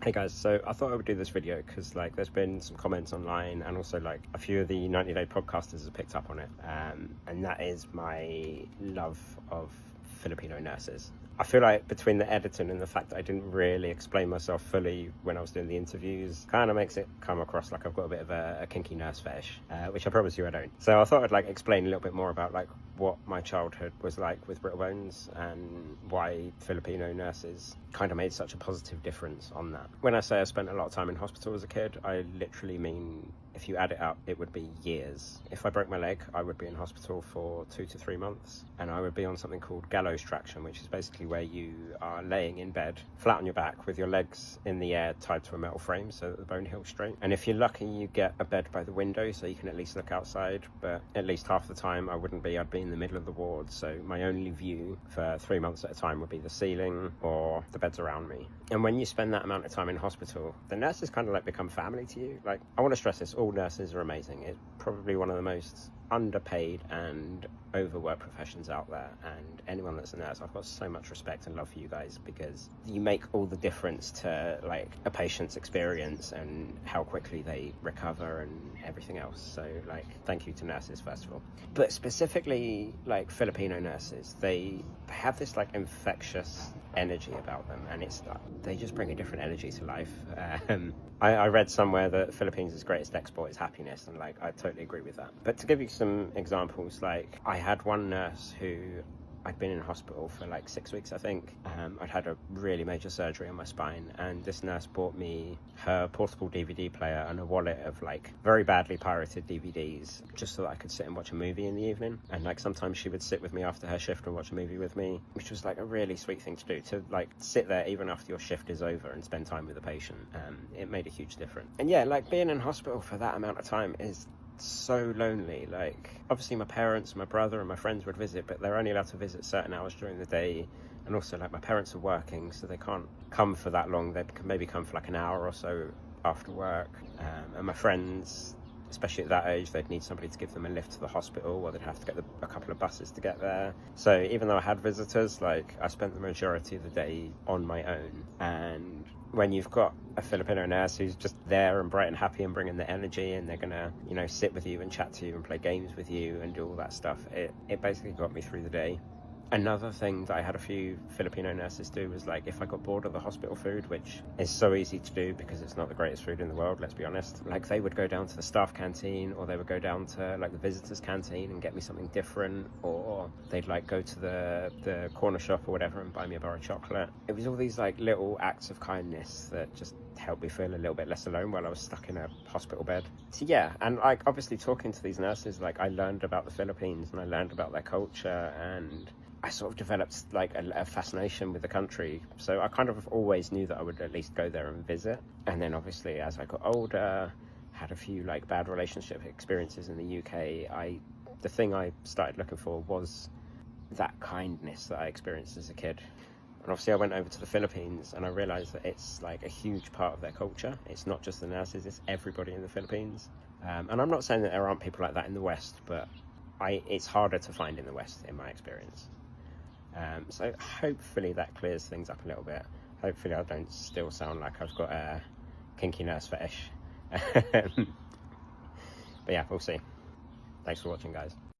Hey guys, so I thought I would do this video because there's been some comments online, and also a few of the 90 Day podcasters have picked up on it, and that is my love of Filipino nurses. I feel like between the editing and the fact that I didn't really explain myself fully when I was doing the interviews, kind of makes it come across like I've got a bit of a kinky nurse fetish, which I promise you I don't. So I thought I'd explain a little bit more about what my childhood was like with brittle bones and why Filipino nurses kind of made such a positive difference on that. When I say I spent a lot of time in hospital as a kid, I literally mean, if you add it up, it would be years. If I broke my leg, I would be in hospital for 2 to 3 months, and I would be on something called gallows traction, which is basically where you are laying in bed, flat on your back, with your legs in the air tied to a metal frame so that the bone heals straight. And if you're lucky, you get a bed by the window so you can at least look outside, but at least half the time I wouldn't be. I'd be in the middle of the ward, so my only view for 3 months at a time would be the ceiling or the beds around me. And when you spend that amount of time in hospital, the nurses kind of become family to you. I want to stress this, all nurses are amazing. It's probably one of the most underpaid and overworked professions out there, and anyone that's a nurse, I've got so much respect and love for you guys, because you make all the difference to a patient's experience and how quickly they recover and everything else. So thank you to nurses first of all, but specifically Filipino nurses, they have this infectious energy about them, and it's they just bring a different energy to life. I read somewhere that Philippines' greatest export is happiness, and I totally agree with that. But to give you some examples, I had one nurse who, I'd been in hospital for 6 weeks, I think. I'd had a really major surgery on my spine, and this nurse bought me her portable DVD player and a wallet of very badly pirated DVDs, just so that I could sit and watch a movie in the evening. And sometimes she would sit with me after her shift and watch a movie with me, which was a really sweet thing to do, to sit there even after your shift is over and spend time with the patient. It made a huge difference. And yeah, being in hospital for that amount of time is so lonely. Obviously my parents, my brother and my friends would visit, but they're only allowed to visit certain hours during the day, and also my parents are working, so they can't come for that long. They can maybe come for an hour or so after work, and my friends, especially at that age, they'd need somebody to give them a lift to the hospital, or they'd have to get a couple of buses to get there. So even though I had visitors, I spent the majority of the day on my own. And when you've got a Filipino nurse who's just there and bright and happy and bringing the energy, and they're gonna sit with you and chat to you and play games with you and do all that stuff, it basically got me through the day. Another thing that I had a few Filipino nurses do was if I got bored of the hospital food, which is so easy to do because it's not the greatest food in the world, let's be honest, they would go down to the staff canteen, or they would go down to the visitors canteen and get me something different, or they'd go to the corner shop or whatever and buy me a bar of chocolate. It was all these little acts of kindness that just helped me feel a little bit less alone while I was stuck in a hospital bed. So yeah, and obviously talking to these nurses, I learned about the Philippines, and I learned about their culture, and I sort of developed a fascination with the country. So I kind of always knew that I would at least go there and visit. And then obviously as I got older, had a few bad relationship experiences in the UK, the thing I started looking for was that kindness that I experienced as a kid. And obviously I went over to the Philippines, and I realized that it's a huge part of their culture. It's not just the nurses, it's everybody in the Philippines. And I'm not saying that there aren't people like that in the West, but it's harder to find in the West in my experience. So hopefully that clears things up a little bit. Hopefully I don't still sound like I've got a kinky nurse fetish. But yeah, we'll see. Thanks for watching, guys.